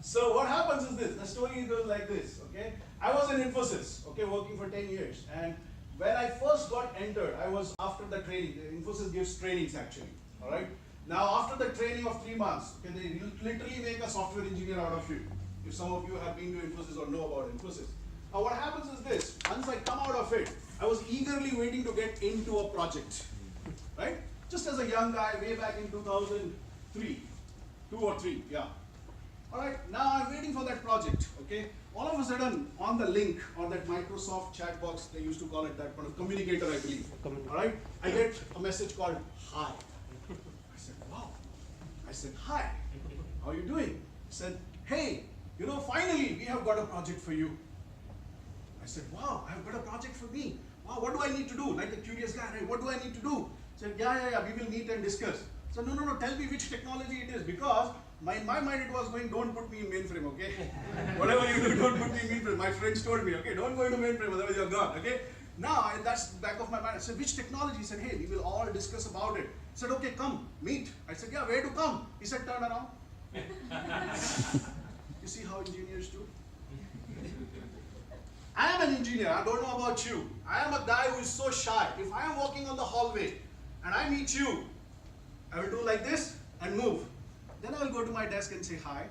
So what happens is this, the story goes like this, okay? I was in Infosys, okay, working for 10 years. And when I first got entered, I was after the training. Infosys gives trainings actually, all right? Now after the training of 3 months, okay, they literally make a software engineer out of you. If some of you have been to Infosys or know about Infosys. Now what happens is this, once I come out of it, I was eagerly waiting to get into a project, right? Just as a young guy, way back in 2003, 2 or 3, yeah. All right, now I'm waiting for that project, okay? All of a sudden, on the link, or that Microsoft chat box, they used to call it that, communicator, I believe. All right, I get a message called, hi. I said, wow. I said, hi, how are you doing? He said, hey, you know, finally, we have got a project for you. I said, wow, I have got a project for me. Wow, what do I need to do? Like a curious guy, right? What do I need to do? He said, yeah, we will meet and discuss. So no, tell me which technology it is, because in my mind it was going, don't put me in mainframe, okay? Whatever you do, don't put me in mainframe. My friends told me, okay, don't go into mainframe, otherwise you're gone, okay? Now, that's back of my mind. I said, which technology? He said, hey, we will all discuss about it. I said, okay, come, meet. I said, yeah, where to come? He said, turn around. You see how engineers do? I am an engineer, I don't know about you. I am a guy who is so shy. If I am walking on the hallway and I meet you, I will do like this and move. Then I will go to my desk and say hi.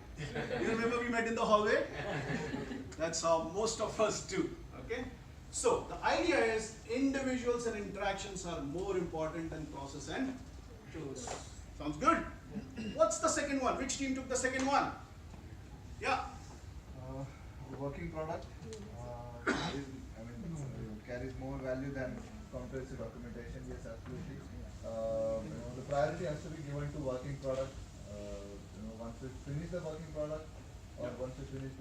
You remember we met in the hallway? That's how most of us do, okay? So the idea is individuals and interactions are more important than process and tools. Sounds good? What's the second one? Which team took the second one? Yeah. The working product carries more value than comprehensive documentation. Yes, absolutely. The priority has to be given to working product. Once we finish the working product, or once we finish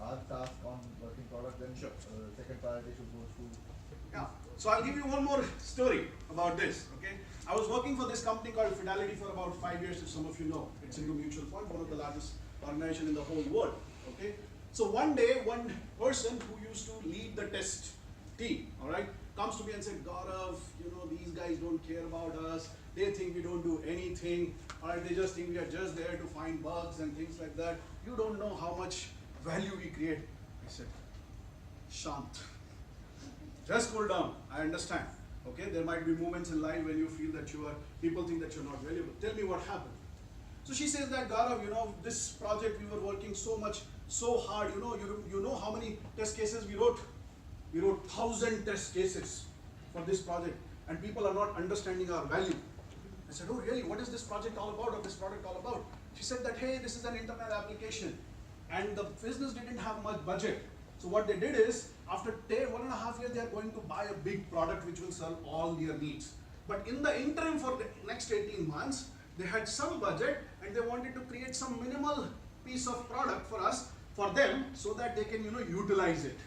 our task on working product, then sure. Second priority should go to. Yeah. So I'll give you one more story about this. Okay. I was working for this company called Fidelity for about 5 years. If some of you know, it's into mutual fund, one of the largest organizations in the whole world. Okay. So one day, one person who used to lead the test team, all right, comes to me and said, Gaurav, these guys don't care about us. They think we don't do anything. All right, they just think we are just there to find bugs and things like that. You don't know how much value we create. I said, Shant, just cool down. I understand. Okay, there might be moments in life when you feel that people think that you're not valuable. Tell me what happened. So she says that, Gaurav, this project we were working so hard. You know how many test cases we wrote? We wrote 1,000 test cases for this project, and people are not understanding our value. I said, oh really, what is this project all about, or this product all about? She said that, hey, this is an internet application, and the business didn't have much budget. So what they did is, after 1.5 years, they are going to buy a big product which will serve all their needs. But in the interim, for the next 18 months, they had some budget, and they wanted to create some minimal piece of product for them, so that they can, utilize it.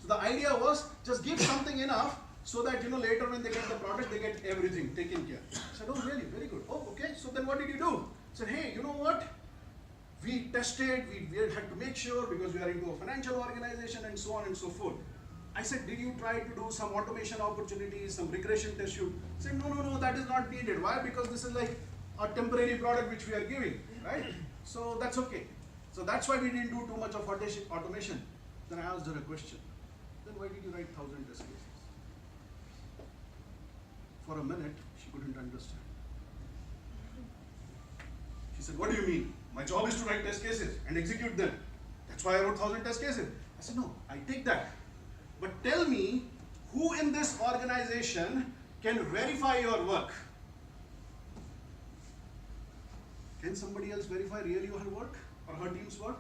So the idea was, just give something enough, so that later when they get the product, they get everything taken care. I said, oh really, very good. Oh, okay, so then what did you do? I said, hey, you know what? We tested, we had to make sure, because we are into a financial organization and so on and so forth. I said, did you try to do some automation opportunities, some regression test shoot? I said, no, that is not needed. Why? Because this is like a temporary product which we are giving, right? So that's okay. So that's why we didn't do too much of automation. Then I asked her a question. Then why did you write 1,000 test cases? For a minute, she couldn't understand. She said, what do you mean? My job is to write test cases and execute them. That's why I wrote 1,000 test cases. I said, no, I take that. But tell me, who in this organization can verify your work? Can somebody else verify really her work or her team's work?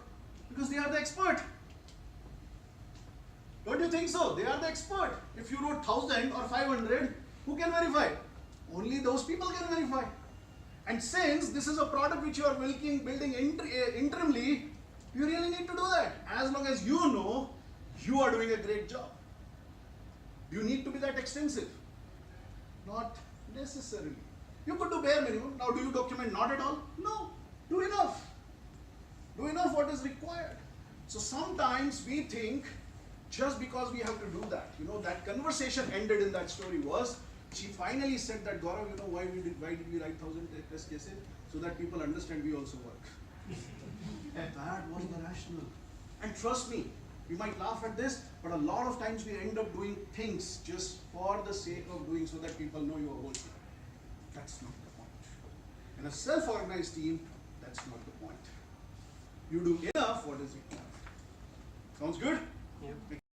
Because they are the expert. Don't you think so? They are the expert. If you wrote 1,000 or 500, who can verify? Only those people can verify. And since this is a product which you are building interimly, you really need to do that. As long as you know you are doing a great job. Do you need to be that extensive? Not necessarily. You could do bare minimum. Now, do you document? Not at all? No. Do enough. Do enough what is required. So sometimes we think, just because we have to do that, that conversation ended in that story was, she finally said that, Gaurav, why did we write 1,000 test cases? So that people understand we also work. That was the rationale. And trust me, we might laugh at this, but a lot of times we end up doing things just for the sake of doing so that people know you are working. That's not the point. In a self-organized team, that's not the point. You do enough, what is it? Sounds good? Yeah.